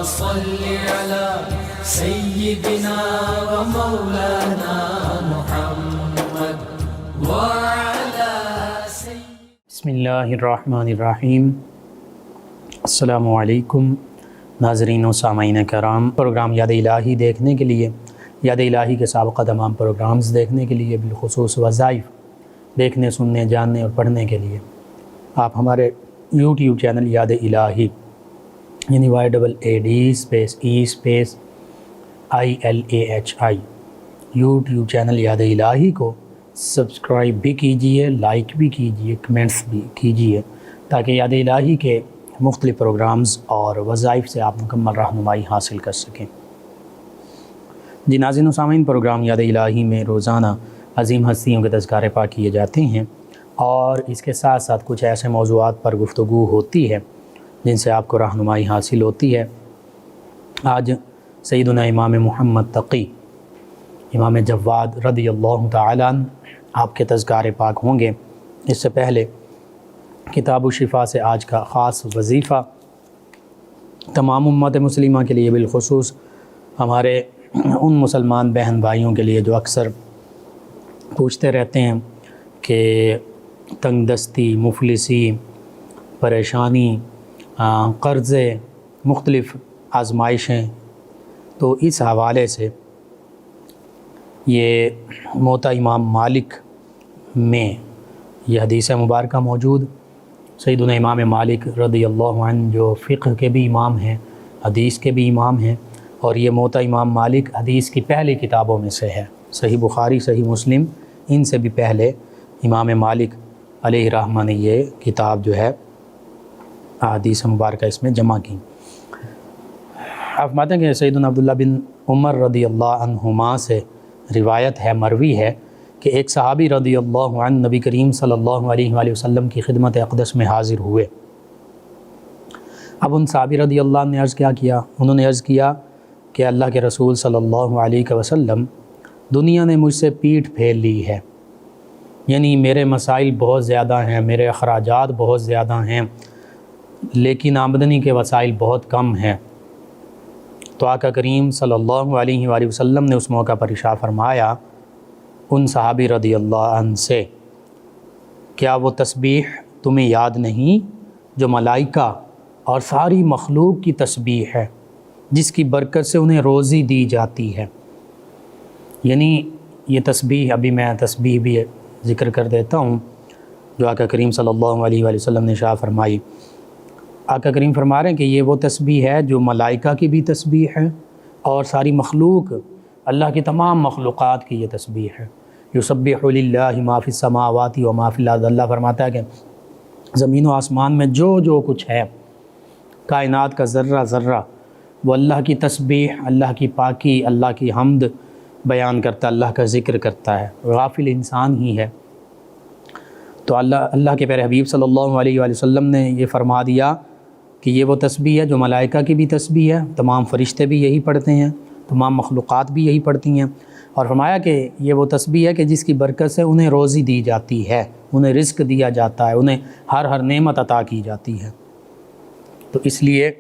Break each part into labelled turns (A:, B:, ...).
A: صل على سيدنا ومولانا محمد وعلى
B: بسم اللہ الرحمن الرحیم۔ السلام علیکم ناظرین و سامعین کرام۔ پروگرام یاد الہی دیکھنے کے لیے، یاد الہی کے سابقہ تمام پروگرامز دیکھنے کے لیے، بالخصوص وظائف دیکھنے، سننے، جاننے اور پڑھنے کے لیے آپ ہمارے یوٹیوب چینل یاد الہی یعنی YAADE_ILAHI یوٹیوب چینل یاد الہی کو سبسکرائب بھی کیجئے، لائک بھی کیجئے، کمنٹس بھی کیجئے، تاکہ یاد الہی کے مختلف پروگرامز اور وظائف سے آپ مکمل رہنمائی حاصل کر سکیں۔ جی ناظرین و سامعین، پروگرام یاد الہی میں روزانہ عظیم ہستیوں کے تذکارے پاک کیے جاتے ہیں اور اس کے ساتھ ساتھ کچھ ایسے موضوعات پر گفتگو ہوتی ہے جن سے آپ کو رہنمائی حاصل ہوتی ہے۔ آج سیدنا امام محمد تقی، امام جواد رضی اللہ تعالیٰ عنہ آپ کے تذکارے پاک ہوں گے۔ اس سے پہلے کتاب الشفا سے آج کا خاص وظیفہ تمام امت مسلمہ کے لیے، بالخصوص ہمارے ان مسلمان بہن بھائیوں کے لیے جو اکثر پوچھتے رہتے ہیں کہ تنگ دستی، مفلسی، پریشانی، قرضے، مختلف آزمائشیں، تو اس حوالے سے یہ موطا امام مالک میں یہ حدیث مبارکہ موجود۔ سیدنا امام مالک رضی اللہ عنہ جو فقہ کے بھی امام ہیں، حدیث کے بھی امام ہیں، اور یہ موطا امام مالک حدیث کی پہلی کتابوں میں سے ہے۔ صحیح بخاری، صحیح مسلم، ان سے بھی پہلے امام مالک علیہ رحمہ نے یہ کتاب جو ہے حدیث مبارکہ اس میں جمع کی۔ آپ فرماتے ہیں کہ سیدنا عبداللہ بن عمر رضی اللہ عنہما سے روایت ہے، مروی ہے، کہ ایک صحابی رضی اللہ عنہ نبی کریم صلی اللہ علیہ وآلہ وسلم کی خدمت اقدس میں حاضر ہوئے۔ اب ان صحابی رضی اللہ عنہ نے انہوں نے عرض کیا کہ اللہ کے رسول صلی اللہ علیہ وسلم، دنیا نے مجھ سے پیٹھ پھیر لی ہے، یعنی میرے مسائل بہت زیادہ ہیں، میرے اخراجات بہت زیادہ ہیں، لیکن آمدنی کے وسائل بہت کم ہیں۔ تو آقا کریم صلی اللہ علیہ وآلہ وسلم نے اس موقع پر ارشاد فرمایا ان صحابی رضی اللہ عنہ سے، کیا وہ تسبیح تمہیں یاد نہیں جو ملائکہ اور ساری مخلوق کی تسبیح ہے، جس کی برکت سے انہیں روزی دی جاتی ہے؟ یعنی یہ تسبیح، ابھی میں تسبیح بھی ذکر کر دیتا ہوں جو آقا کریم صلی اللہ علیہ وآلہ وسلم نے ارشاد فرمائی۔ آقا کریم فرما رہے ہیں کہ یہ وہ تسبیح ہے جو ملائکہ کی بھی تسبیح ہے اور ساری مخلوق، اللہ کی تمام مخلوقات کی یہ تسبیح ہے۔ یسبح للہ ما فی السماوات و ما فی الارض، اللہ فرماتا ہے کہ زمین و آسمان میں جو کچھ ہے، کائنات کا ذرہ ذرہ، وہ اللہ کی تسبیح، اللہ کی پاکی، اللہ کی حمد بیان کرتا ہے، اللہ کا ذکر کرتا ہے۔ غافل انسان ہی ہے۔ تو اللہ کے پیارے حبیب صلی اللہ علیہ وآلہ وسلم نے یہ فرما دیا کہ یہ وہ تسبیح ہے جو ملائکہ کی بھی تسبیح ہے، تمام فرشتے بھی یہی پڑھتے ہیں، تمام مخلوقات بھی یہی پڑھتی ہیں، اور فرمایا کہ یہ وہ تسبیح ہے کہ جس کی برکت سے انہیں روزی دی جاتی ہے، انہیں رزق دیا جاتا ہے، انہیں ہر نعمت عطا کی جاتی ہے۔ تو اس لیے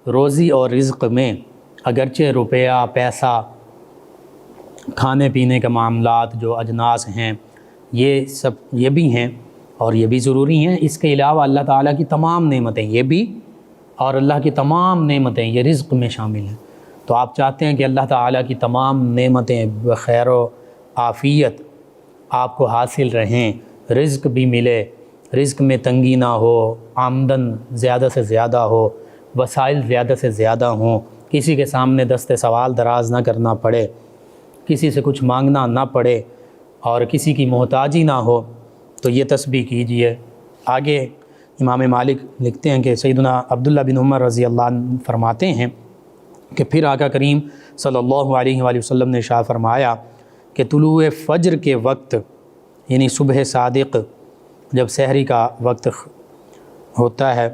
B: روزی اور رزق میں اگرچہ روپیہ، پیسہ، کھانے پینے کے معاملات، جو اجناس ہیں، یہ بھی ہیں اور یہ بھی ضروری ہیں، اس کے علاوہ اللہ تعالیٰ کی تمام نعمتیں یہ بھی، اور اللہ کی تمام نعمتیں یہ رزق میں شامل ہیں۔ تو آپ چاہتے ہیں کہ اللہ تعالیٰ کی تمام نعمتیں بخیر و عافیت آپ کو حاصل رہیں، رزق بھی ملے، رزق میں تنگی نہ ہو، آمدن زیادہ سے زیادہ ہو، وسائل زیادہ سے زیادہ ہوں، کسی کے سامنے دست سوال دراز نہ کرنا پڑے، کسی سے کچھ مانگنا نہ پڑے، اور کسی کی محتاجی نہ ہو، تو یہ تسبیح کیجئے۔ آگے امام مالک لکھتے ہیں کہ سیدنا عبداللہ بن عمر رضی اللہ عنہ فرماتے ہیں کہ پھر آقا کریم صلی اللہ علیہ وآلہ وسلم نے ارشاد فرمایا کہ طلوع فجر کے وقت، یعنی صبح صادق، جب سحری کا وقت ہوتا ہے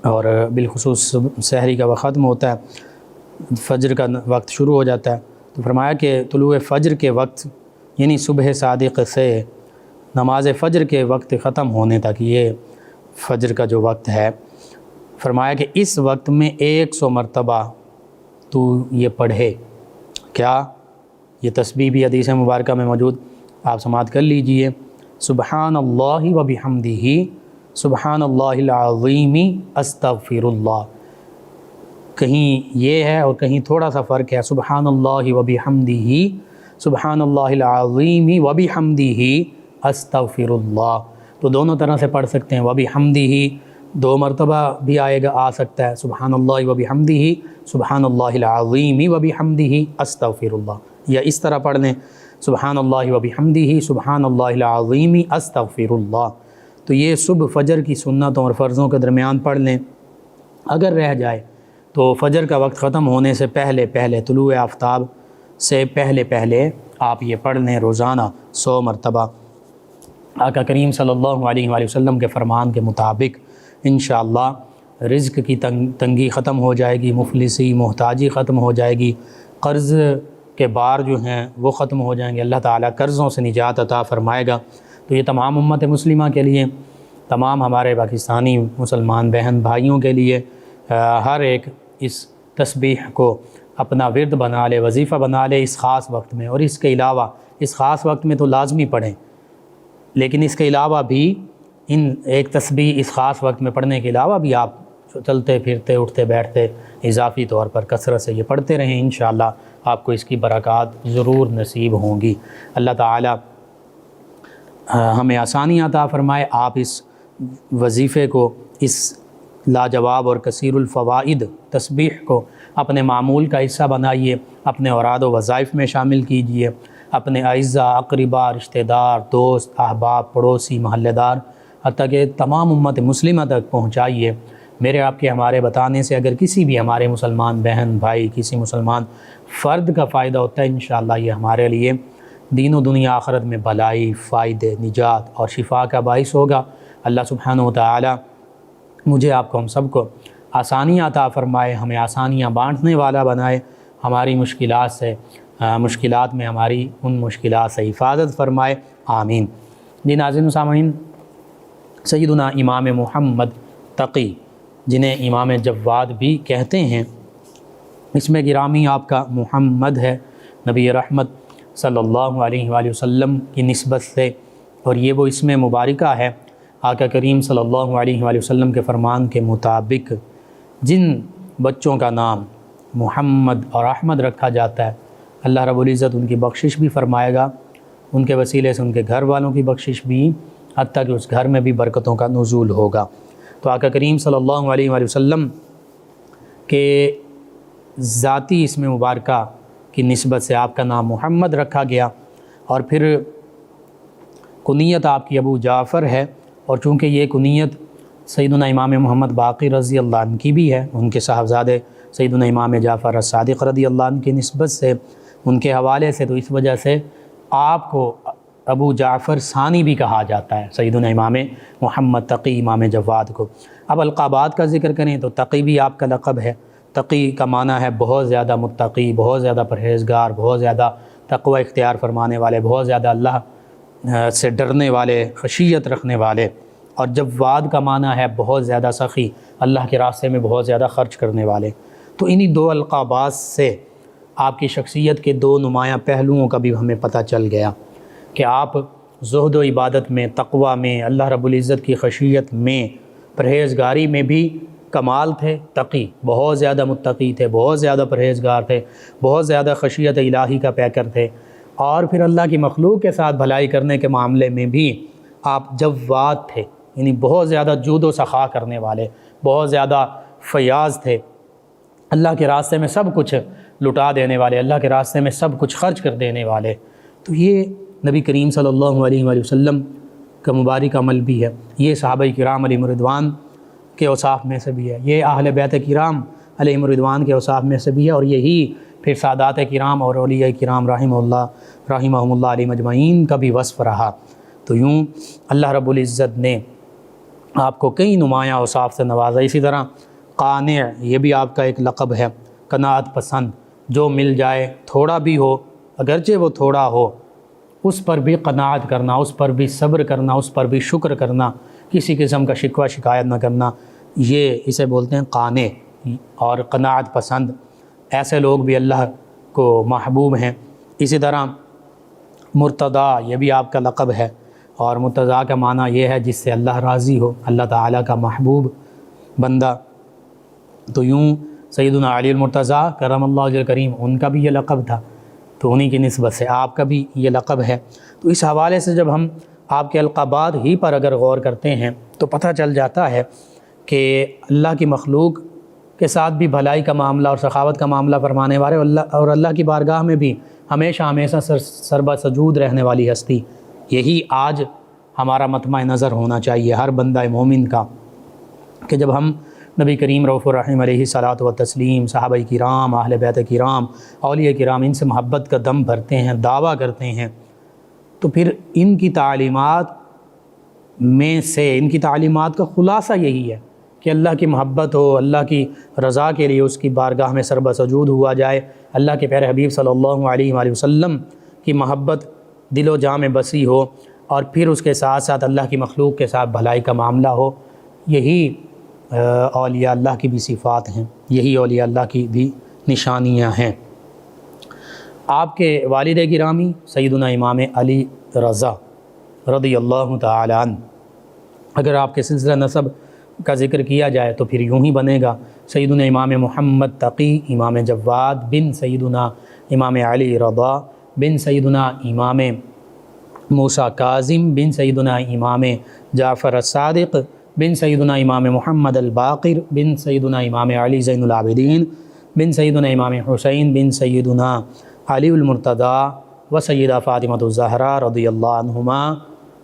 B: اور بالخصوص سحری کا وقت ختم ہوتا ہے، فجر کا وقت شروع ہو جاتا ہے، تو فرمایا کہ طلوع فجر کے وقت یعنی صبح صادق سے نماز فجر کے وقت ختم ہونے تک، یہ فجر کا جو وقت ہے، فرمایا کہ اس وقت میں 100 مرتبہ تو یہ پڑھے. کیا؟ یہ تسبیح بھی حدیث مبارکہ میں موجود، آپ سماعت کر لیجئے. سبحان اللہ و بحمدہ سبحان اللہ العظیم استغفر اللہ. کہیں یہ ہے اور کہیں تھوڑا سا فرق ہے. سبحان اللہ و بحمدہ سبحان اللہ العظیم و بحمدہ استغفر اللہ. تو دونوں طرح سے پڑھ سکتے ہیں. و بحمدہ 2 مرتبہ بھی آ سکتا ہے. سبحان اللہ و بحمدہ سبحان اللہ العظیم و بحمدہ استغفر اللہ. یا اس طرح پڑھ لیں سبحان اللہ و بحمدہ سبحان اللہ العظیم استغفر اللہ. تو یہ صبح فجر کی سنتوں اور فرضوں کے درمیان پڑھ لیں. اگر رہ جائے تو فجر کا وقت ختم ہونے سے پہلے طلوع آفتاب سے پہلے آپ یہ پڑھ لیں روزانہ 100 مرتبہ. آقا کریم صلی اللہ علیہ وآلہ وسلم کے فرمان کے مطابق انشاءاللہ رزق کی تنگی ختم ہو جائے گی، مفلسی محتاجی ختم ہو جائے گی، قرض کے بار جو ہیں وہ ختم ہو جائیں گے. اللہ تعالیٰ قرضوں سے نجات عطا فرمائے گا. تو یہ تمام امت مسلمہ کے لیے، تمام ہمارے پاکستانی مسلمان بہن بھائیوں کے لیے ہر ایک اس تسبیح کو اپنا ورد بنا لے، وظیفہ بنا لے اس خاص وقت میں. اور اس کے علاوہ اس خاص وقت میں تو لازمی پڑھیں، لیکن اس کے علاوہ بھی ایک تسبیح اس خاص وقت میں پڑھنے کے علاوہ بھی آپ چلتے پھرتے اٹھتے بیٹھتے اضافی طور پر کثرت سے یہ پڑھتے رہیں. انشاءاللہ آپ کو اس کی برکات ضرور نصیب ہوں گی. اللہ تعالیٰ ہمیں آسانی عطا فرمائے. آپ اس وظیفے کو، اس لاجواب اور کثیر الفوائد تسبیح کو اپنے معمول کا حصہ بنائیے، اپنے اوراد و وظائف میں شامل کیجئے، اپنے اعزاء اقرباء رشتہ دار دوست احباب پڑوسی محلے دار حتیٰ کہ تمام امت مسلمہ تک پہنچائیے. میرے آپ کے ہمارے بتانے سے اگر کسی بھی ہمارے مسلمان بہن بھائی، کسی مسلمان فرد کا فائدہ ہوتا ہے، انشاءاللہ یہ ہمارے لیے دین و دنیا آخرت میں بھلائی، فائدے، نجات اور شفا کا باعث ہوگا. اللہ سبحانہ و تعالی مجھے آپ کو، ہم سب کو آسانیاں عطا فرمائے، ہمیں آسانیاں بانٹنے والا بنائے، ہماری مشکلات میں ہماری ان مشکلات سے حفاظت فرمائے. آمین. جی ناظرین و سامعین، سیدنا امام محمد تقی، جنہیں امام جواد بھی کہتے ہیں، اس میں گرامی آپ کا محمد ہے، نبی رحمت صلی اللہ علیہ وآلہ وسلم کی نسبت سے، اور یہ وہ اسم مبارکہ ہے. آقا کریم صلی اللہ علیہ وآلہ وسلم کے فرمان کے مطابق جن بچوں کا نام محمد اور احمد رکھا جاتا ہے، اللہ رب العزت ان کی بخشش بھی فرمائے گا، ان کے وسیلے سے ان کے گھر والوں کی بخشش بھی، حتیٰ کہ اس گھر میں بھی برکتوں کا نزول ہوگا. تو آقا کریم صلی اللہ علیہ وآلہ وسلم کے ذاتی اسم مبارکہ کی نسبت سے آپ کا نام محمد رکھا گیا، اور پھر کنیت آپ کی ابو جعفر ہے. اور چونکہ یہ کنیت سیدنا امام محمد باقر رضی اللہ عنہ کی بھی ہے، ان کے صاحبزادے سیدنا امام جعفر الصادق رضی اللہ عنہ کی نسبت سے، ان کے حوالے سے، تو اس وجہ سے آپ کو ابو جعفر ثانی بھی کہا جاتا ہے، سیدنا امام محمد تقی امام جواد کو. اب القابات کا ذکر کریں تو تقی بھی آپ کا لقب ہے. تقی کا معنی ہے بہت زیادہ متقی، بہت زیادہ پرہیزگار، بہت زیادہ تقوی اختیار فرمانے والے، بہت زیادہ اللہ سے ڈرنے والے، خشیت رکھنے والے. اور جواد کا معنی ہے بہت زیادہ سخی، اللہ کے راستے میں بہت زیادہ خرچ کرنے والے. تو انہی 2 القابات سے آپ کی شخصیت کے 2 نمایاں پہلوؤں کا بھی ہمیں پتہ چل گیا کہ آپ زہد و عبادت میں، تقوی میں، اللہ رب العزت کی خشیت میں، پرہیزگاری میں بھی کمال تھے. تقی، بہت زیادہ متقی تھے، بہت زیادہ پرہیزگار تھے، بہت زیادہ خشیت الہی کا پیکر تھے. اور پھر اللہ کی مخلوق کے ساتھ بھلائی کرنے کے معاملے میں بھی آپ جواد تھے، یعنی بہت زیادہ جود و سخا کرنے والے، بہت زیادہ فیاض تھے، اللہ کے راستے میں سب کچھ لٹا دینے والے، اللہ کے راستے میں سب کچھ خرچ کر دینے والے. تو یہ نبی کریم صلی اللہ علیہ وآلہ وسلم کا مبارک عمل بھی ہے. یہ صحابہ کرام علیہم رضوان کے اوصاف میں سے بھی ہے، یہ اہل بیت کرام علیہم رضوان کے اوصاف میں سے بھی ہے، اور یہی پھر سادات کرام اور اولیاء کرام رحمہم اللہ علیہ مجمعین کا بھی وصف رہا. تو یوں اللہ رب العزت نے آپ کو کئی نمایاں اوصاف سے نوازا. اسی طرح قانع، یہ بھی آپ کا ایک لقب ہے، قناعت پسند، جو مل جائے تھوڑا بھی ہو، اگرچہ وہ تھوڑا ہو، اس پر بھی قناعت کرنا، اس پر بھی صبر کرنا، اس پر بھی شکر کرنا، کسی قسم کا شکوہ شکایت نہ کرنا. یہ اسے بولتے ہیں قانے اور قناعت پسند، ایسے لوگ بھی اللہ کو محبوب ہیں۔ اسی طرح مرتضیٰ یہ بھی آپ کا لقب ہے، اور مرتضیٰ کا معنی یہ ہے جس سے اللہ راضی ہو، اللہ تعالیٰ کا محبوب بندہ۔ تو یوں سیدنا علی المرتضیٰ کرم اللہ وجہ کریم، ان کا بھی یہ لقب تھا، تو انہی کی نسبت سے آپ کا بھی یہ لقب ہے۔ تو اس حوالے سے جب ہم آپ کے القابات ہی پر اگر غور کرتے ہیں تو پتہ چل جاتا ہے کہ اللہ کی مخلوق کے ساتھ بھی بھلائی کا معاملہ اور سخاوت کا معاملہ فرمانے والے، اور اللہ کی بارگاہ میں بھی ہمیشہ ہمیشہ سربا سجود رہنے والی ہستی، یہی آج ہمارا مطمع نظر ہونا چاہیے ہر بندہ مومن کا، کہ جب ہم نبی کریم رؤوف الرحیم علیہ الصلاۃ والتسلیم، صحابہ کرام، اہل بیت کرام، اولیاء کرام، ان سے محبت کا دم بھرتے ہیں، دعویٰ کرتے ہیں، تو پھر ان کی تعلیمات میں سے، ان کی تعلیمات کا خلاصہ یہی ہے کہ اللہ کی محبت ہو، اللہ کی رضا کے لیے اس کی بارگاہ میں سربا سجود ہوا جائے، اللہ کے پیارے حبیب صلی اللہ علیہ وآلہ وسلم کی محبت دل و جاں میں بسی ہو، اور پھر اس کے ساتھ ساتھ اللہ کی مخلوق کے ساتھ بھلائی کا معاملہ ہو۔ یہی اولیاء اللہ کی بھی صفات ہیں، یہی اولیاء اللہ کی بھی نشانیاں ہیں۔ آپ کے والد گرامی سیدنا امام علی رضا رضی اللہ تعالی عنہ، اگر آپ کے سلسلہ نسب کا ذکر کیا جائے تو پھر یوں ہی بنے گا، سیدنا امام محمد تقی امام جواد بن سیدنا امام علی رضا بن سیدنا امام موسیٰ کاظم بن سیدنا امام جعفر الصادق بن سیدنا امام محمد الباقر بن سیدنا امام علی زین العابدین بن سیدنا امام حسین بن سیدنا علی المرتضیٰ و سیدہ فاطمہ الزہرا رضی اللہ عنہما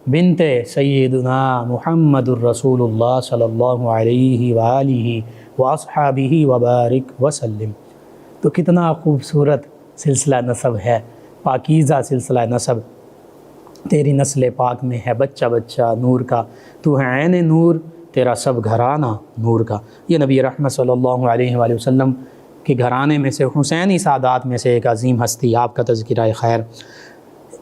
B: بنت سیدنا محمد الرسول اللہ صلی اللہ علیہ وآلہ واصحابہ وبارک وسلم۔ تو کتنا خوبصورت سلسلہ نسب ہے، پاکیزہ سلسلہ نسب، تیری نسل پاک میں ہے بچہ بچہ نور کا، تو ہے عین نور تیرا سب گھرانہ نور کا۔ یہ نبی رحمت صلی اللہ علیہ وآلہ وسلم کے گھرانے میں سے، حسینی سادات میں سے ایک عظیم ہستی، آپ کا تذکرہ خیر۔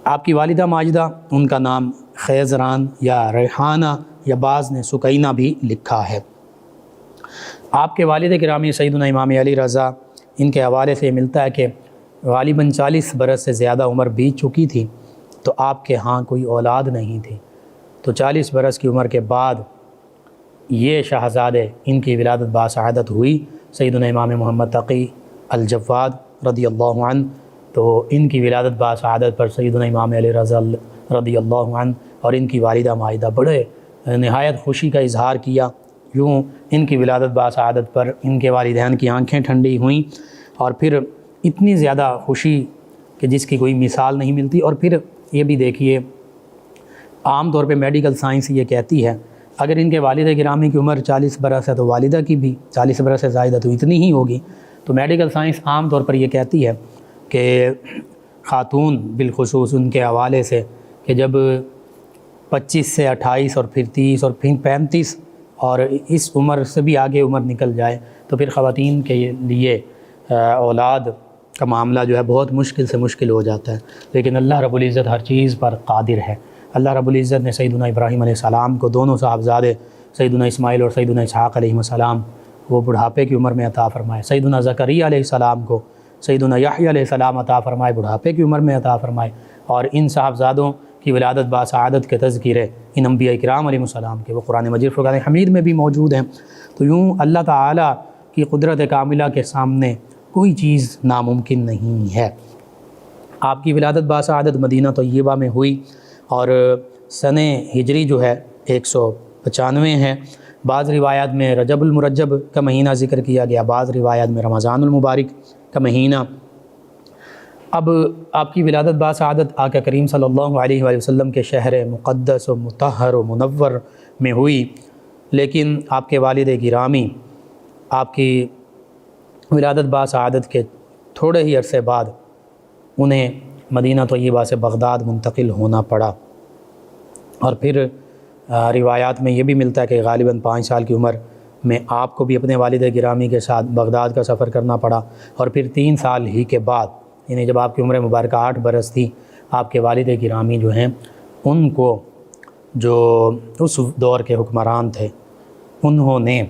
B: آپ کی والدہ ماجدہ، ان کا نام خیزران یا ریحانہ یا بعض نے سکینہ بھی لکھا ہے۔ آپ کے والد گرامی سیدنا امام علی رضا، ان کے حوالے سے ملتا ہے کہ غالباً 40 برس سے زیادہ عمر بیت چکی تھی، تو آپ کے ہاں کوئی اولاد نہیں تھی، تو 40 برس کی عمر کے بعد یہ شہزادے، ان کی ولادت باسعادت ہوئی، سیدنا امام محمد تقی الجواد رضی اللہ عنہ۔ تو ان کی ولادت باسعادت پر سیدنا امام علی رضا رضی اللہ عنہ اور ان کی والدہ ماجدہ بڑے نہایت خوشی کا اظہار کیا۔ یوں ان کی ولادت باسعادت پر ان کے والدین کی آنکھیں ٹھنڈی ہوئیں، اور پھر اتنی زیادہ خوشی کہ جس کی کوئی مثال نہیں ملتی۔ اور پھر یہ بھی دیکھیے، عام طور پہ میڈیکل سائنس یہ کہتی ہے اگر ان کے والد گرامی کی عمر 40 برس ہے تو والدہ کی بھی 40 برس سے زائدہ تو اتنی ہی ہوگی۔ تو میڈیکل سائنس عام طور پر یہ کہتی ہے کہ خاتون بالخصوص ان کے حوالے سے کہ جب 25 سے 28 اور پھر 30 اور پھر 35 اور اس عمر سے بھی آگے عمر نکل جائے تو پھر خواتین کے لیے اولاد کا معاملہ جو ہے بہت مشکل سے مشکل ہو جاتا ہے، لیکن اللہ رب العزت ہر چیز پر قادر ہے۔ اللہ رب العزت نے سیدنا ابراہیم علیہ السلام کو دونوں صاحبزادے سیدنا اسماعیل اور سیدنا اسحاق علیہ السلام وہ بڑھاپے کی عمر میں عطا فرمائے، سیدنا زکریا علیہ السلام کو سیدنا یحییٰ علیہ السلام عطا فرمائے، بڑھاپے کی عمر میں عطا فرمائے، اور ان صاحبزادوں کی ولادت باسعادت کے تذکرے ان انبیاء کرام علیہ السلام کے وہ قرآن مجید فرقان حمید میں بھی موجود ہیں۔ تو یوں اللہ تعالیٰ کی قدرت کاملہ کے سامنے کوئی چیز ناممکن نہیں ہے۔ آپ کی ولادت باسعادت مدینہ طیبہ میں ہوئی، اور سن ہجری جو ہے 195 ہے۔ بعض روایات میں رجب المرجب کا مہینہ ذکر کیا گیا، بعض روایات میں رمضان المبارک کا مہینہ۔ اب آپ کی ولادت باسعادت آقا کریم صلی اللہ علیہ وآلہ وسلم کے شہر مقدس و مطہر و منور میں ہوئی، لیکن آپ کے والد گرامی آپ کی ولادت باسعادت کے تھوڑے ہی عرصے بعد انہیں مدینہ طیبہ سے بغداد منتقل ہونا پڑا، اور پھر روایات میں یہ بھی ملتا ہے کہ غالباً 5 سال کی عمر میں آپ کو بھی اپنے والد گرامی کے ساتھ بغداد کا سفر کرنا پڑا، اور پھر 3 سال ہی کے بعد، یعنی جب آپ کی عمر مبارکہ 8 برس تھی، آپ کے والد گرامی جو ہیں ان کو، جو اس دور کے حکمران تھے، انہوں نے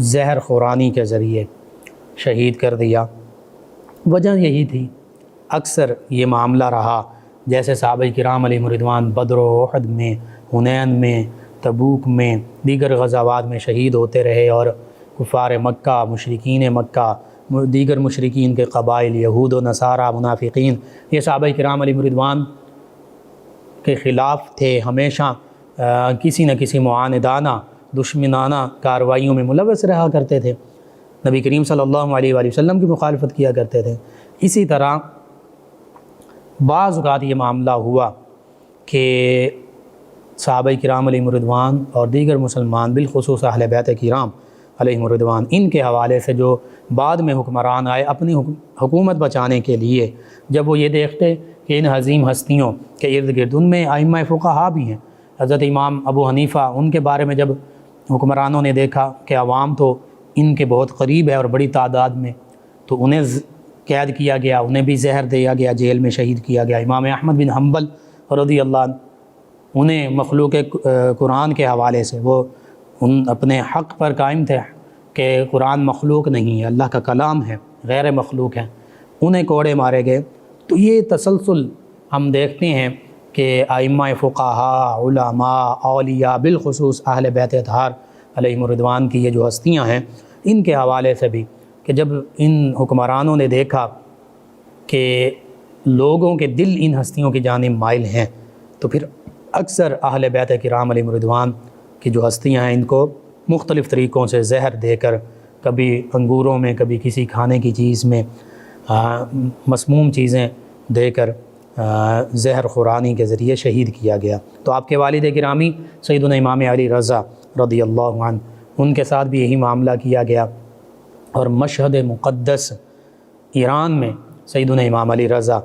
B: زہر خورانی کے ذریعے شہید کر دیا۔ وجہ یہی تھی، اکثر یہ معاملہ رہا، جیسے صحابہ کرام علیہم رضوان بدر و احد میں، حنین میں، تبوک میں، دیگر غزوات میں شہید ہوتے رہے، اور کفار مکہ، مشرکین مکہ، دیگر مشرکین کے قبائل، یہود و نصارہ، منافقین، یہ صحابہ کرام علیہم رضوان کے خلاف تھے، ہمیشہ کسی نہ کسی معاندانہ دشمنانہ کارروائیوں میں ملوث رہا کرتے تھے، نبی کریم صلی اللہ علیہ وآلہ وسلم کی مخالفت کیا کرتے تھے۔ اسی طرح بعض اوقات یہ معاملہ ہوا کہ صحابہ کرام علیہم رضوان اور دیگر مسلمان، بالخصوص اہل بیت کرام علیہم رضوان، ان کے حوالے سے جو بعد میں حکمران آئے اپنی حکومت بچانے کے لیے، جب وہ یہ دیکھتے کہ ان عظیم ہستیوں کے ارد گرد، ان میں ائمہ فقہا بھی ہیں، حضرت امام ابو حنیفہ، ان کے بارے میں جب حکمرانوں نے دیکھا کہ عوام تو ان کے بہت قریب ہے اور بڑی تعداد میں، تو انہیں قید کیا گیا، انہیں بھی زہر دیا گیا، جیل میں شہید کیا گیا۔ امام احمد بن حنبل رضی اللہ عنہ، انہیں مخلوق قرآن کے حوالے سے وہ اپنے حق پر قائم تھے کہ قرآن مخلوق نہیں ہے، اللہ کا کلام ہے، غیر مخلوق ہے، انہیں کوڑے مارے گئے۔ تو یہ تسلسل ہم دیکھتے ہیں کہ ائمہ فقہا، علماء، اولیاء، بالخصوص اہل بیت اطہار علیہم رضوان کی یہ جو ہستیاں ہیں، ان کے حوالے سے بھی، کہ جب ان حکمرانوں نے دیکھا کہ لوگوں کے دل ان ہستیوں کی جانب مائل ہیں، تو پھر اکثر اہل بیت کرام علیہم رضوان کی جو ہستیاں ہیں، ان کو مختلف طریقوں سے زہر دے کر، کبھی انگوروں میں، کبھی کسی کھانے کی چیز میں مسموم چیزیں دے کر زہر خورانی کے ذریعے شہید کیا گیا۔ تو آپ کے والد گرامی سیدنا امام علی رضا رضی اللہ عنہ، ان کے ساتھ بھی یہی معاملہ کیا گیا، اور مشہد مقدس ایران میں سیدنا امام علی رضا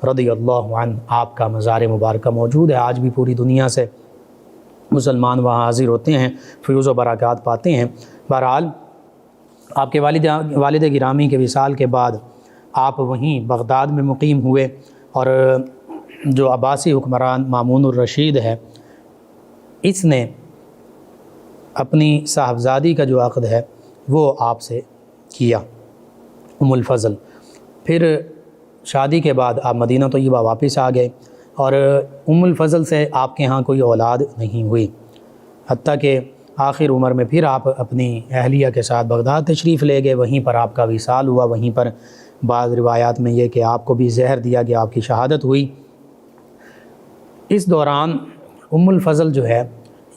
B: رضی اللہ عنہ، آپ کا مزار مبارکہ موجود ہے، آج بھی پوری دنیا سے مسلمان وہاں حاضر ہوتے ہیں، فیوز و برکات پاتے ہیں۔ بہرحال آپ کے والد گرامی کے وصال کے بعد آپ وہیں بغداد میں مقیم ہوئے، اور جو عباسی حکمران مامون الرشید ہے، اس نے اپنی صاحبزادی کا جو عقد ہے وہ آپ سے کیا، ام الفضل۔ پھر شادی کے بعد آپ مدینہ طیبہ واپس آ گئے، اور ام الفضل سے آپ کے ہاں کوئی اولاد نہیں ہوئی، حتیٰ کہ آخر عمر میں پھر آپ اپنی اہلیہ کے ساتھ بغداد تشریف لے گئے، وہیں پر آپ کا وصال ہوا، وہیں پر بعض روایات میں یہ کہ آپ کو بھی زہر دیا گیا، آپ کی شہادت ہوئی۔ اس دوران ام الفضل جو ہے،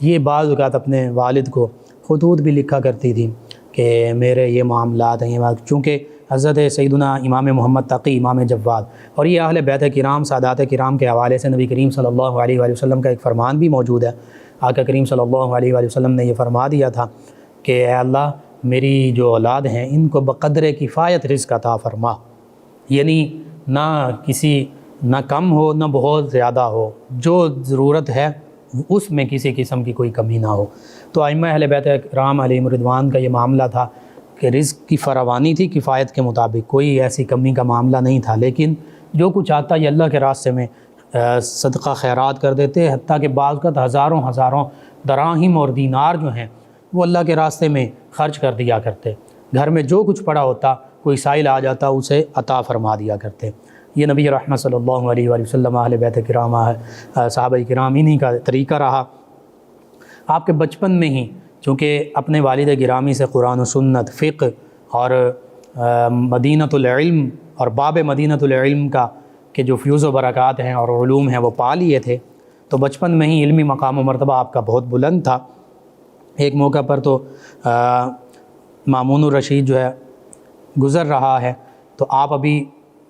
B: یہ بعض اوقات اپنے والد کو خطوط بھی لکھا کرتی تھی کہ میرے یہ معاملات ہیں، چونکہ حضرت سیدنا امام محمد تقی، امام جواد، اور یہ اہل بیت کرام، سادات کرام کے حوالے سے نبی کریم صلی اللہ علیہ وآلہ وسلم کا ایک فرمان بھی موجود ہے۔ آقا کریم صلی اللہ علیہ وآلہ وسلم نے یہ فرما دیا تھا کہ اے اللہ، میری جو اولاد ہیں ان کو بقدر کفایت رزق عطا فرما، یعنی نہ کم ہو نہ بہت زیادہ ہو، جو ضرورت ہے اس میں کسی قسم کی کوئی کمی نہ ہو۔ تو ائمہ اہل بیت کرام علیہم رضوان کا یہ معاملہ تھا کہ رزق کی فراوانی تھی کفایت کے مطابق، کوئی ایسی کمی کا معاملہ نہیں تھا، لیکن جو کچھ آتا یہ اللہ کے راستے میں صدقہ خیرات کر دیتے، حتیٰ کہ بعض کا ہزاروں دراہم اور دینار جو ہیں وہ اللہ کے راستے میں خرچ کر دیا کرتے، گھر میں جو کچھ پڑا ہوتا کوئی سائل آ جاتا اسے عطا فرما دیا کرتے۔ یہ نبی رحمت صلی اللہ علیہ وآلہ وسلم، اہل بیت کرام، صحابہ کرام، انہی کا طریقہ رہا۔ آپ کے بچپن میں ہی چونکہ اپنے والد گرامی سے قرآن و سنت، فقہ اور مدینۃ العلم اور باب مدینۃ العلم کا کہ جو فیوز و برکات ہیں اور علوم ہیں وہ پا لیے تھے، تو بچپن میں ہی علمی مقام و مرتبہ آپ کا بہت بلند تھا۔ ایک موقع پر تو مامون الرشید جو ہے گزر رہا ہے، تو آپ ابھی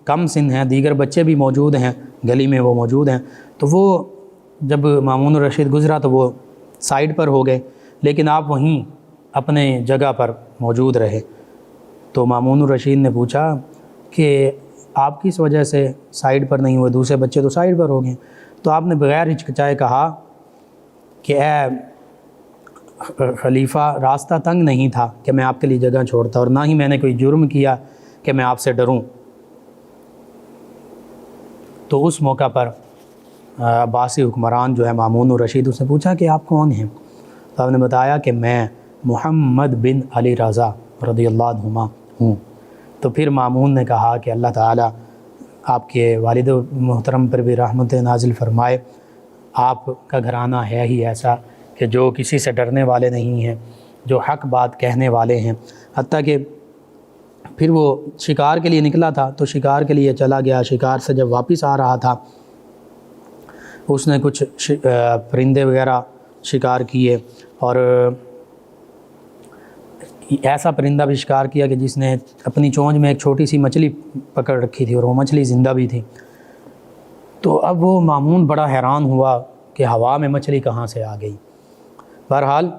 B: کم سن ہیں، دیگر بچے بھی موجود ہیں گلی میں، وہ موجود ہیں، تو وہ جب مامون الرشید گزرا تو وہ سائیڈ پر ہو گئے، لیکن آپ وہیں اپنے جگہ پر موجود رہے۔ تو مامون الرشید نے پوچھا کہ آپ کس وجہ سے سائیڈ پر نہیں ہوئے، دوسرے بچے تو سائیڈ پر ہو گئے؟ تو آپ نے بغیر ہچکچائے کہا کہ اے خلیفہ، راستہ تنگ نہیں تھا کہ میں آپ کے لیے جگہ چھوڑتا، اور نہ ہی میں نے کوئی جرم کیا کہ میں آپ سے ڈروں۔ تو اس موقع پر عباسی حکمران جو ہے مامون الرشید، اس نے پوچھا کہ آپ کون ہیں؟ تو آپ نے بتایا کہ میں محمد بن علی رضا رضی اللہ عنہما ہوں۔ تو پھر مامون نے کہا کہ اللہ تعالیٰ آپ کے والد محترم پر بھی رحمت نازل فرمائے، آپ کا گھرانہ ہے ہی ایسا کہ جو کسی سے ڈرنے والے نہیں ہیں، جو حق بات کہنے والے ہیں۔ حتیٰ کہ پھر وہ شکار کے لیے نکلا تھا، تو شکار کے لیے چلا گیا، شکار سے جب واپس آ رہا تھا اس نے کچھ پرندے وغیرہ شکار کیے، اور ایسا پرندہ بھی شکار کیا کہ جس نے اپنی چونچ میں ایک چھوٹی سی مچھلی پکڑ رکھی تھی، اور وہ مچھلی زندہ بھی تھی۔ تو اب وہ مامون بڑا حیران ہوا کہ ہوا میں مچھلی کہاں سے آ گئی۔ بہرحال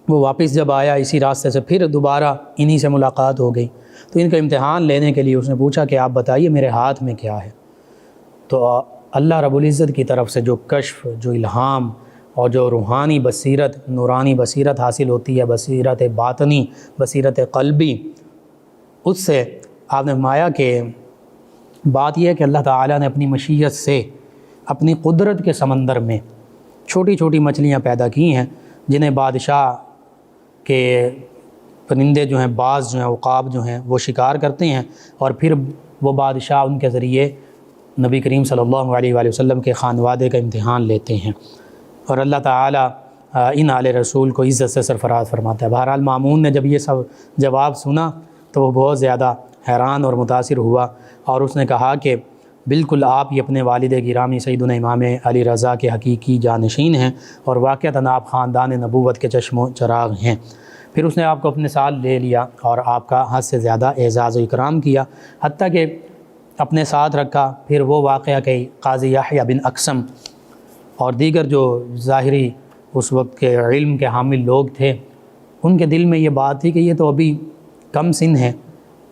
B: وہ واپس جب آیا اسی راستے سے، پھر دوبارہ انہی سے ملاقات ہو گئی۔ تو ان کا امتحان لینے کے لیے اس نے پوچھا کہ آپ بتائیے میرے ہاتھ میں کیا ہے۔ تو اللہ رب العزت کی طرف سے جو کشف، جو الہام اور جو روحانی بصیرت، نورانی بصیرت حاصل ہوتی ہے، بصیرت باطنی، بصیرت قلبی، اس سے آپ نے فرمایا کہ بات یہ ہے کہ اللہ تعالیٰ نے اپنی مشیت سے اپنی قدرت کے سمندر میں چھوٹی چھوٹی مچھلیاں پیدا کی ہیں، جنہیں بادشاہ کے پرندے جو ہیں، باز جو ہیں، عقاب جو ہیں، وہ شکار کرتے ہیں، اور پھر وہ بادشاہ ان کے ذریعے نبی کریم صلی اللہ علیہ وآلہ وسلم کے خانوادے کا امتحان لیتے ہیں، اور اللہ تعالیٰ ان آل رسول کو عزت سے سرفراز فرماتا ہے۔ بہرحال مامون نے جب یہ سب جواب سنا تو وہ بہت زیادہ حیران اور متاثر ہوا، اور اس نے کہا کہ بالکل آپ ہی اپنے والد گرامی سیدنا امام علی رضا کے حقیقی جانشین ہیں، اور واقعتاً آپ خاندان نبوت کے چشم و چراغ ہیں۔ پھر اس نے آپ کو اپنے ساتھ لے لیا اور آپ کا حد سے زیادہ اعزاز و اکرام کیا، حتیٰ کہ اپنے ساتھ رکھا۔ پھر وہ واقعہ کہ قاضی یحییٰ بن اقسم اور دیگر جو ظاہری اس وقت کے علم کے حامل لوگ تھے، ان کے دل میں یہ بات تھی کہ یہ تو ابھی کم سن ہیں،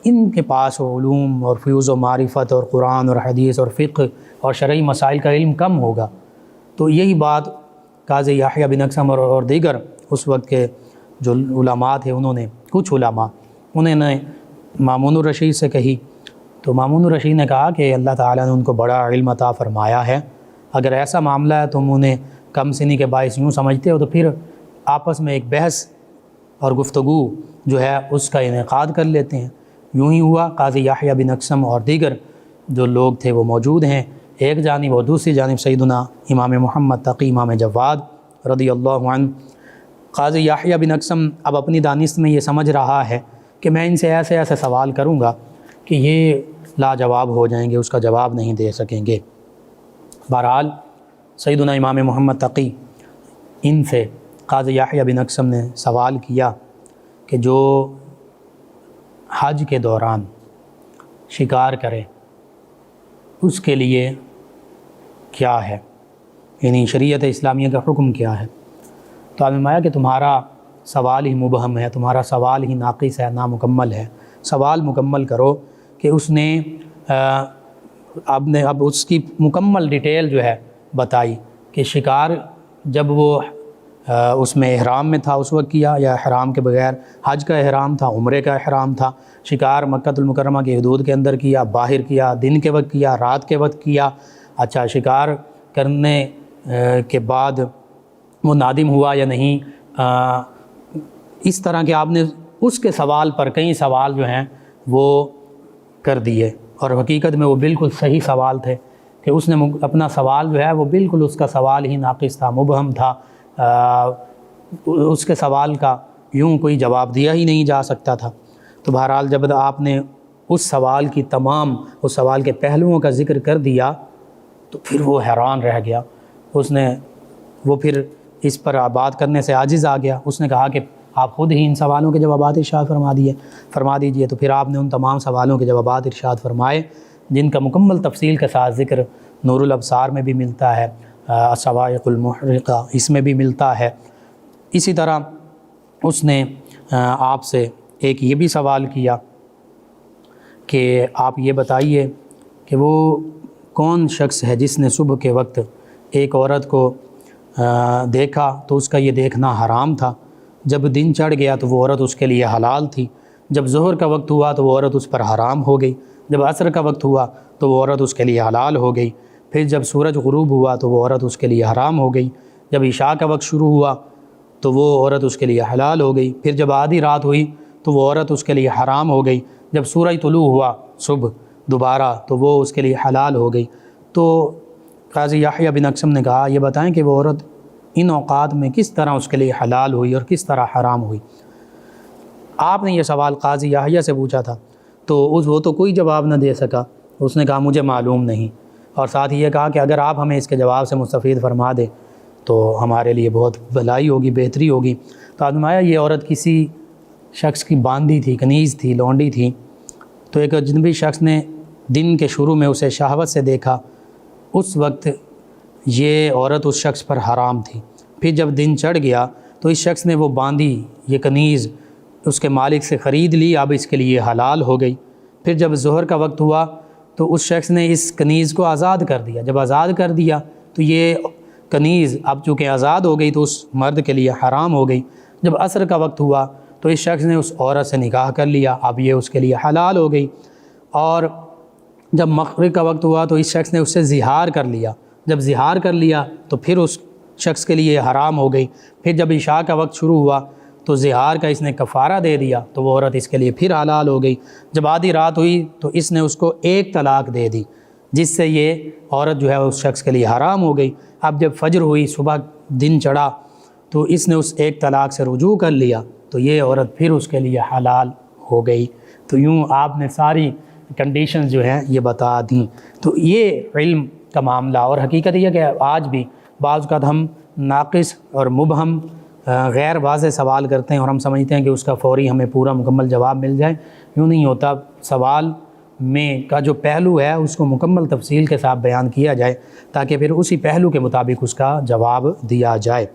B: ان کے پاس علوم اور فیوز و معرفت اور قرآن اور حدیث اور فقہ اور شرعی مسائل کا علم کم ہوگا۔ تو یہی بات قاضی یحییٰ بن اقسم اور دیگر اس وقت کے جو علماء تھے، کچھ علماء انہوں نے مامون الرشید سے کہی۔ تو مامون الرشید نے کہا کہ اللہ تعالیٰ نے ان کو بڑا علم عطا فرمایا ہے، اگر ایسا معاملہ ہے تم انہیں کم سنی کے باعث یوں سمجھتے ہو تو پھر آپس میں ایک بحث اور گفتگو جو ہے اس کا انعقاد کر لیتے ہیں۔ یوں ہی ہوا، قاضی یحییٰ بن اقسم اور دیگر جو لوگ تھے وہ موجود ہیں ایک جانب، اور دوسری جانب سیدنا امام محمد تقی امام جواد رضی اللہ عنہ۔ قاضی یحییٰ بن اقسم اب اپنی دانست میں یہ سمجھ رہا ہے کہ میں ان سے ایسے ایسے سوال کروں گا کہ یہ لاجواب ہو جائیں گے، اس کا جواب نہیں دے سکیں گے۔ بہرحال سیدنا امام محمد تقی ان سے قاضی یحییٰ بن اقسم نے سوال کیا کہ جو حج کے دوران شکار کرے اس کے لیے کیا ہے، یعنی شریعت اسلامیہ کا حکم کیا ہے۔ تو آپ نے فرمایا کہ تمہارا سوال ہی مبہم ہے، تمہارا سوال ہی ناقص ہے، نامکمل ہے، سوال مکمل کرو کہ اس نے اب اس کی مکمل ڈیٹیل جو ہے بتائی کہ شکار جب وہ اس میں احرام میں تھا اس وقت کیا، یا احرام کے بغیر، حج کا احرام تھا، عمرے کا احرام تھا، شکار مکہ المکرمہ کی حدود کے اندر کیا، باہر کیا، دن کے وقت کیا، رات کے وقت کیا۔ اچھا، شکار کرنے کے بعد وہ نادم ہوا یا نہیں، اس طرح کہ آپ نے اس کے سوال پر کئی سوال جو ہیں وہ کر دیے، اور حقیقت میں وہ بالکل صحیح سوال تھے کہ اس نے اپنا سوال جو ہے وہ بالکل اس کا سوال ہی ناقص تھا، مبہم تھا، اس کے سوال کا یوں کوئی جواب دیا ہی نہیں جا سکتا تھا۔ تو بہرحال جب آپ نے اس سوال کی اس سوال کے پہلوؤں کا ذکر کر دیا تو پھر وہ حیران رہ گیا، وہ پھر اس پر بات کرنے سے عاجز آ گیا۔ اس نے کہا کہ آپ خود ہی ان سوالوں کے جوابات ارشاد فرما دیجئے۔ تو پھر آپ نے ان تمام سوالوں کے جوابات ارشاد فرمائے، جن کا مکمل تفصیل کے ساتھ ذکر نور الابصار میں بھی ملتا ہے، الصواعق المحرقہ اس میں بھی ملتا ہے۔ اسی طرح اس نے آپ سے ایک یہ بھی سوال کیا کہ آپ یہ بتائیے کہ وہ کون شخص ہے جس نے صبح کے وقت ایک عورت کو دیکھا تو اس کا یہ دیکھنا حرام تھا، جب دن چڑھ گیا تو وہ عورت اس کے لیے حلال تھی، جب ظہر کا وقت ہوا تو وہ عورت اس پر حرام ہو گئی، جب عصر کا وقت ہوا تو وہ عورت اس کے لیے حلال ہو گئی، پھر جب سورج غروب ہوا تو وہ عورت اس کے لیے حرام ہو گئی، جب عشاء کا وقت شروع ہوا تو وہ عورت اس کے لیے حلال ہو گئی۔ پھر جب آدھی رات ہوئی تو وہ عورت اس کے لیے حرام ہو گئی۔ جب سورج طلوع ہوا صبح دوبارہ تو وہ اس کے لیے حلال ہو گئی۔ تو قاضی یحییٰ بن اقسم نے کہا یہ بتائیں کہ وہ عورت ان اوقات میں کس طرح اس کے لیے حلال ہوئی اور کس طرح حرام ہوئی۔ آپ نے یہ سوال قاضی یحییٰ سے پوچھا تھا تو وہ تو کوئی جواب نہ دے سکا، اس نے کہا مجھے معلوم نہیں، اور ساتھ ہی یہ کہا کہ اگر آپ ہمیں اس کے جواب سے مستفید فرما دیں تو ہمارے لیے بہت بھلائی ہوگی، بہتری ہوگی۔ تو فرمایا یہ عورت کسی شخص کی باندھی تھی، کنیز تھی، لونڈی تھی، تو ایک اجنبی شخص نے دن کے شروع میں اسے شہوت سے دیکھا، اس وقت یہ عورت اس شخص پر حرام تھی۔ پھر جب دن چڑھ گیا تو اس شخص نے وہ باندھی، یہ کنیز اس کے مالک سے خرید لی، اب اس کے لیے حلال ہو گئی۔ پھر جب ظہر کا وقت ہوا تو اس شخص نے اس کنیز کو آزاد کر دیا۔ جب آزاد کر دیا تو یہ کنیز اب چونکہ آزاد ہو گئی تو اس مرد کے لیے حرام ہو گئی۔ جب عصر کا وقت ہوا تو اس شخص نے اس عورت سے نکاح کر لیا، اب یہ اس کے لیے حلال ہو گئی۔ اور جب مغرب کا وقت ہوا تو اس شخص نے اس سے زہار کر لیا، جب زہار کر لیا تو پھر اس شخص کے لیے حرام ہو گئی۔ پھر جب عشاء کا وقت شروع ہوا تو زہار کا اس نے کفارہ دے دیا تو وہ عورت اس کے لیے پھر حلال ہو گئی۔ جب آدھی رات ہوئی تو اس نے اس کو ایک طلاق دے دی، جس سے یہ عورت جو ہے اس شخص کے لیے حرام ہو گئی۔ اب جب فجر ہوئی، صبح دن چڑھا تو اس نے اس ایک طلاق سے رجوع کر لیا تو یہ عورت پھر اس کے لیے حلال ہو گئی۔ تو یوں آپ نے ساری کنڈیشنز جو ہیں یہ بتا دیں۔ تو یہ علم کا معاملہ، اور حقیقت یہ کہ آج بھی بعض اوقات ہم ناقص اور مبہم غیر واضح سوال کرتے ہیں اور ہم سمجھتے ہیں کہ اس کا فوری ہمیں پورا مکمل جواب مل جائے، یوں نہیں ہوتا۔ سوال میں کا جو پہلو ہے اس کو مکمل تفصیل کے ساتھ بیان کیا جائے تاکہ پھر اسی پہلو کے مطابق اس کا جواب دیا جائے۔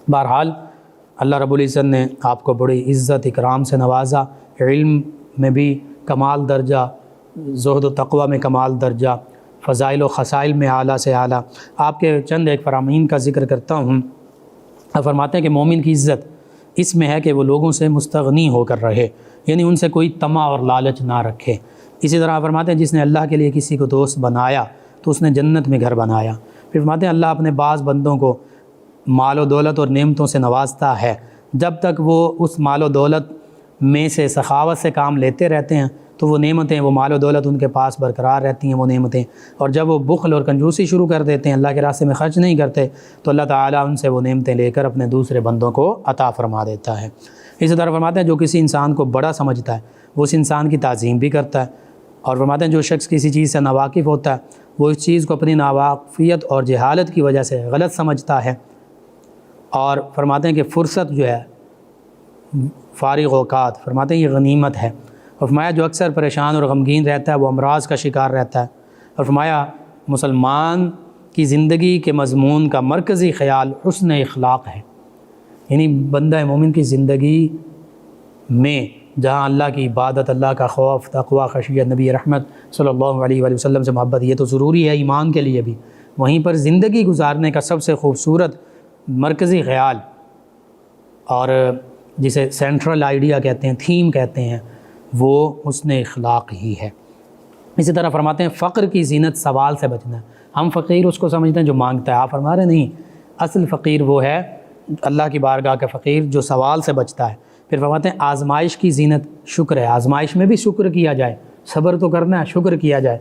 B: بہرحال اللہ رب العزت نے آپ کو بڑی عزت اکرام سے نوازا، علم میں بھی کمال درجہ، زہد و تقوی میں کمال درجہ، فضائل و خصائل میں اعلیٰ سے اعلیٰ۔ آپ کے چند ایک فرامین کا ذکر کرتا ہوں۔ آپ فرماتے ہیں کہ مومن کی عزت اس میں ہے کہ وہ لوگوں سے مستغنی ہو کر رہے، یعنی ان سے کوئی طمع اور لالچ نہ رکھے۔ اسی طرح فرماتے ہیں جس نے اللہ کے لیے کسی کو دوست بنایا تو اس نے جنت میں گھر بنایا۔ پھر فرماتے ہیں اللہ اپنے بعض بندوں کو مال و دولت اور نعمتوں سے نوازتا ہے، جب تک وہ اس مال و دولت میں سے سخاوت سے کام لیتے رہتے ہیں تو وہ نعمتیں، وہ مال و دولت ان کے پاس برقرار رہتی ہیں وہ نعمتیں، اور جب وہ بخل اور کنجوسی شروع کر دیتے ہیں، اللہ کے راستے میں خرچ نہیں کرتے، تو اللہ تعالیٰ ان سے وہ نعمتیں لے کر اپنے دوسرے بندوں کو عطا فرما دیتا ہے۔ اسی طرح فرماتے ہیں جو کسی انسان کو بڑا سمجھتا ہے وہ اس انسان کی تعظیم بھی کرتا ہے، اور فرماتے ہیں جو شخص کسی چیز سے ناواقف ہوتا ہے وہ اس چیز کو اپنی ناواقفیت اور جہالت کی وجہ سے غلط سمجھتا ہے، اور فرماتے ہیں کہ فرصت جو ہے، فارغ اوقات، فرماتے ہیں یہ غنیمت ہے، اور فرمایا جو اکثر پریشان اور غمگین رہتا ہے وہ امراض کا شکار رہتا ہے، اور فرمایا مسلمان کی زندگی کے مضمون کا مرکزی خیال حسن اخلاق ہے، یعنی بندہ مومن کی زندگی میں جہاں اللہ کی عبادت، اللہ کا خوف، تقوی، خشیت، نبی رحمت صلی اللہ علیہ وآلہ وسلم سے محبت، یہ تو ضروری ہے ایمان کے لیے بھی، وہیں پر زندگی گزارنے کا سب سے خوبصورت مرکزی خیال اور جسے سینٹرل آئیڈیا کہتے ہیں، تھیم کہتے ہیں، وہ حسن اخلاق ہی ہے۔ اسی طرح فرماتے ہیں فقر کی زینت سوال سے بچنا ہے۔ ہم فقیر اس کو سمجھتے ہیں جو مانگتا ہے، آپ فرما رہے نہیں، اصل فقیر وہ ہے اللہ کی بارگاہ کا فقیر جو سوال سے بچتا ہے۔ پھر فرماتے ہیں آزمائش کی زینت شکر ہے، آزمائش میں بھی شکر کیا جائے، صبر تو کرنا ہے، شکر کیا جائے۔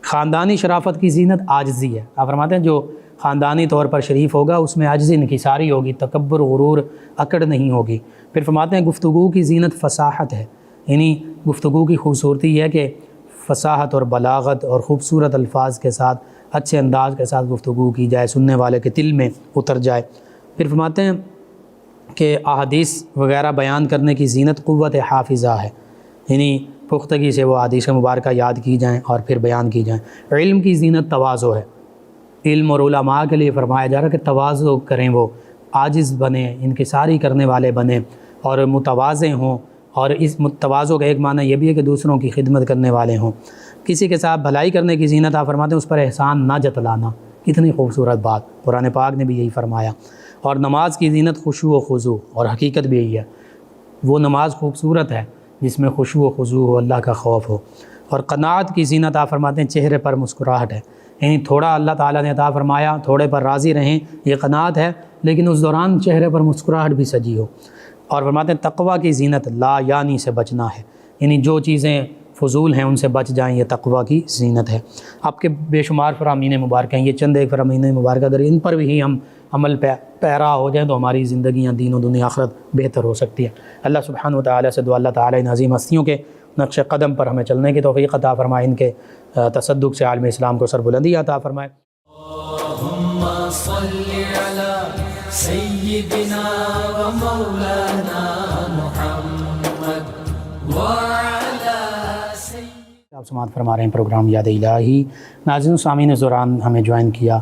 B: خاندانی شرافت کی زینت عاجزی ہے، آپ فرماتے ہیں جو خاندانی طور پر شریف ہوگا اس میں عاجزی انکساری ہوگی، تکبر، غرور، اکڑ نہیں ہوگی۔ پھر فرماتے ہیں گفتگو کی زینت فصاحت ہے، یعنی گفتگو کی خوبصورتی یہ ہے کہ فصاحت اور بلاغت اور خوبصورت الفاظ کے ساتھ، اچھے انداز کے ساتھ گفتگو کی جائے، سننے والے کے دل میں اتر جائے۔ پھر فرماتے ہیں کہ احادیث وغیرہ بیان کرنے کی زینت قوت حافظہ ہے، یعنی پختگی سے وہ احادیث مبارکہ یاد کی جائیں اور پھر بیان کی جائیں۔ علم کی زینت تواضع ہے، علم اور علماء کے لیے فرمایا جا رہا ہے کہ تواضع کریں، وہ عاجز بنیں، انکساری کرنے والے بنیں اور متواضع ہوں، اور اس تواضع کا ایک معنی یہ بھی ہے کہ دوسروں کی خدمت کرنے والے ہوں۔ کسی کے ساتھ بھلائی کرنے کی زینت آپ فرماتے ہیں اس پر احسان نہ جتلانا، کتنی خوبصورت بات، قرآن پاک نے بھی یہی فرمایا۔ اور نماز کی زینت خشوع و خضوع، اور حقیقت بھی یہی ہے، وہ نماز خوبصورت ہے جس میں خشوع و خضوع ہو، اللہ کا خوف ہو۔ اور قناعت کی زینت آپ فرماتے ہیں چہرے پر مسکراہٹ ہے، یعنی تھوڑا اللہ تعالیٰ نے عطا فرمایا، تھوڑے پر راضی رہیں، یہ قناعت ہے، لیکن اس دوران چہرے پر مسکراہٹ بھی سجی ہو۔ اور فرماتے ہیں تقویٰ کی زینت لا یعنی سے بچنا ہے، یعنی جو چیزیں فضول ہیں ان سے بچ جائیں، یہ تقویٰ کی زینت ہے۔ آپ کے بے شمار فرامین مبارک ہیں، یہ چند ایک فرامین مبارک اگر ان پر بھی ہم عمل پیرا ہو جائیں تو ہماری زندگیاں دین و دنیا آخرت بہتر ہو سکتی ہے۔ اللہ سبحانہ و تعالیٰ سے دعا اللہ تعالیٰ ان عظیم ہستیوں کے نقش قدم پر ہمیں چلنے کی توفیق عطا فرمائے، ان کے تصدق سے عالم اسلام کو سربلندی عطا فرمائے۔
A: اللہم صلی علی سیدنا و مولانا محمد وعلی
B: آپ سماعت فرما رہے ہیں پروگرام یاد الہی۔ ناظرین و سامعین زوران ہمیں جوائن کیا،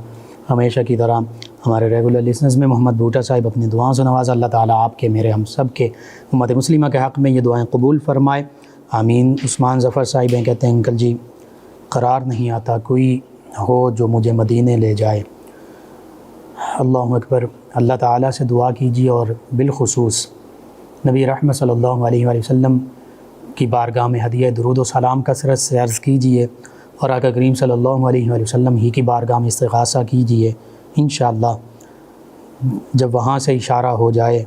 B: ہمیشہ کی طرح ہمارے ریگولر لسنرز میں محمد بھوٹا صاحب اپنی دعاؤں سے نوازا۔ اللہ تعالیٰ آپ کے، میرے، ہم سب کے امت مسلمہ کے حق میں یہ دعائیں قبول فرمائے، آمین۔ عثمان ظفر صاحب ہیں، کہتے ہیں انکل جی قرار نہیں آتا کوئی ہو جو مجھے مدینے لے جائے۔ اللہ اکبر۔ اللہ تعالیٰ سے دعا کیجیے اور بالخصوص نبی رحمت صلی اللہ علیہ وآلہ وسلم کی بارگاہ میں ہدیہ درود و سلام کثرت سے عرض کیجیے، اور آقا کریم صلی اللہ علیہ وآلہ وسلم ہی کی بارگاہ میں استغاثہ کیجیے۔ انشاءاللہ جب وہاں سے اشارہ ہو جائے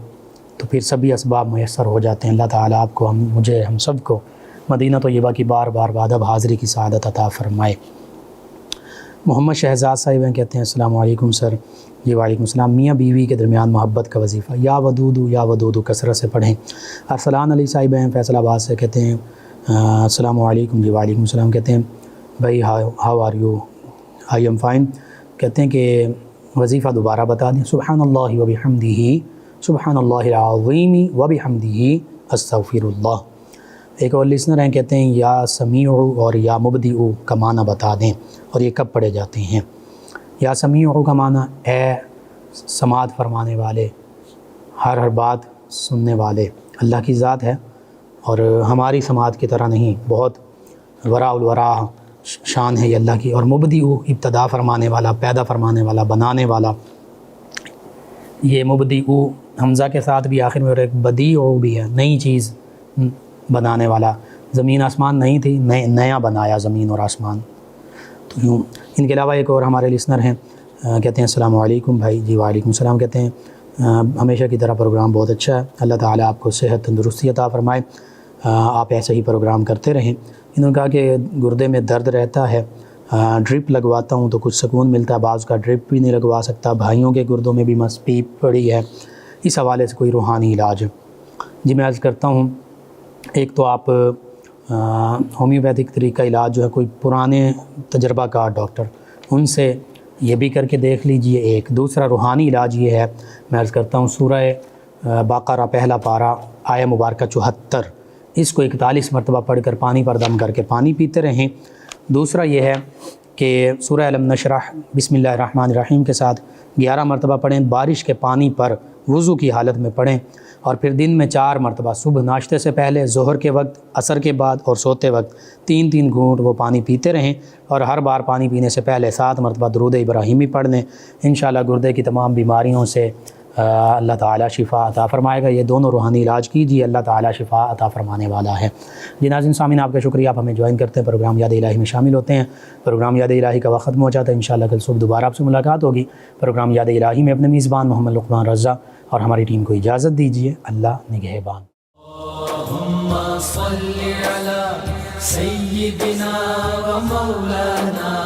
B: تو پھر سبھی اسباب میسر ہو جاتے ہیں۔ اللہ تعالیٰ آپ کو، مجھے، ہم سب کو مدینہ طیبہ کی بار بار بادب حاضری کی سعادت عطا فرمائے۔ محمد شہزاد صاحب ہیں، کہتے ہیں السلام علیکم سر۔ جی وعلیکم السلام۔ میاں بیوی کے درمیان محبت کا وظیفہ یا ودودو کثرت سے پڑھیں۔ ارسلان علی صاحب ہیں فیصل آباد سے، کہتے ہیں السلام علیکم۔ جی وعلیکم السلام۔ کہتے ہیں بھائی how are you, I am fine. کہتے ہیں کہ وظیفہ دوبارہ بتا دیں۔ سبحان اللہ وبحمدہ، سبحان اللہ العظیم وبحمدہ، استغفر اللہ۔ ایک اور لسنر ہیں، کہتے ہیں یا سمیع اور یا مبدئ کا معنی بتا دیں اور یہ کب پڑھے جاتے ہیں۔ یا سمیع کا معنی اے سماعت فرمانے والے، ہر بات سننے والے، اللہ کی ذات ہے اور ہماری سماعت کی طرح نہیں، بہت وراء الورا شان ہے یہ اللہ کی۔ اور مبدئ ابتدا فرمانے والا، پیدا فرمانے والا، بنانے والا۔ یہ مبدئ حمزہ کے ساتھ بھی آخر میں، اور ایک بدیع بھی ہے، نئی چیز بنانے والا۔ زمین آسمان نہیں تھی، نیا بنایا زمین اور آسمان۔ تو یوں ان کے علاوہ ایک اور ہمارے لسنر ہیں، کہتے ہیں السلام علیکم بھائی۔ جی وعلیکم السلام۔ کہتے ہیں ہمیشہ کی طرح پروگرام بہت اچھا ہے، اللہ تعالیٰ آپ کو صحت تندرستی عطا فرمائے، آپ ایسے ہی پروگرام کرتے رہیں۔ انہوں نے کہا کہ گردے میں درد رہتا ہے، ڈرپ لگواتا ہوں تو کچھ سکون ملتا ہے، بعض کا ڈرپ بھی نہیں لگوا سکتا، بھائیوں کے گردوں میں بھی مسپی پڑی ہے، اس حوالے سے کوئی روحانی علاج۔ جی میں عرض کرتا ہوں، ایک تو آپ ہومیوپیتھک طریقہ علاج جو ہے، کوئی پرانے تجربہ کار ڈاکٹر، ان سے یہ بھی کر کے دیکھ لیجئے۔ ایک دوسرا روحانی علاج یہ ہے، میں عرض کرتا ہوں سورہ بقرہ پہلا پارہ آیہ مبارکہ 74، اس کو 41 مرتبہ پڑھ کر پانی پر دم کر کے پانی پیتے رہیں۔ دوسرا یہ ہے کہ سورہ الم نشرح بسم اللہ الرحمن الرحیم کے ساتھ 11 مرتبہ پڑھیں، بارش کے پانی پر وضو کی حالت میں پڑھیں، اور پھر دن میں 4 مرتبہ، صبح ناشتے سے پہلے، ظہر کے وقت، عصر کے بعد اور سوتے وقت 3 گھونٹ وہ پانی پیتے رہیں، اور ہر بار پانی پینے سے پہلے 7 مرتبہ درود ابراہیمی پڑھ لیں۔ انشاءاللہ گردے کی تمام بیماریوں سے اللہ تعالیٰ شفا عطا فرمائے گا۔ یہ دونوں روحانی علاج کیجیے، اللہ تعالیٰ شفا عطا فرمانے والا ہے۔ جی ناظرین سامعین، آپ کا شکریہ، آپ ہمیں جوائن کرتے ہیں، پروگرام یاد الہی میں شامل ہوتے ہیں۔ پروگرام یاد الہی کا وقت ختم ہو جاتا ہے، انشاءاللہ کل صبح دوبارہ آپ سے ملاقات ہوگی۔ پروگرام یاد الہی میں اپنے میزبان محمد لقمان رضا اور ہماری ٹیم کو اجازت دیجیے۔ اللہ نگہبان۔
A: اللہم صلی علی سیدنا و مولانا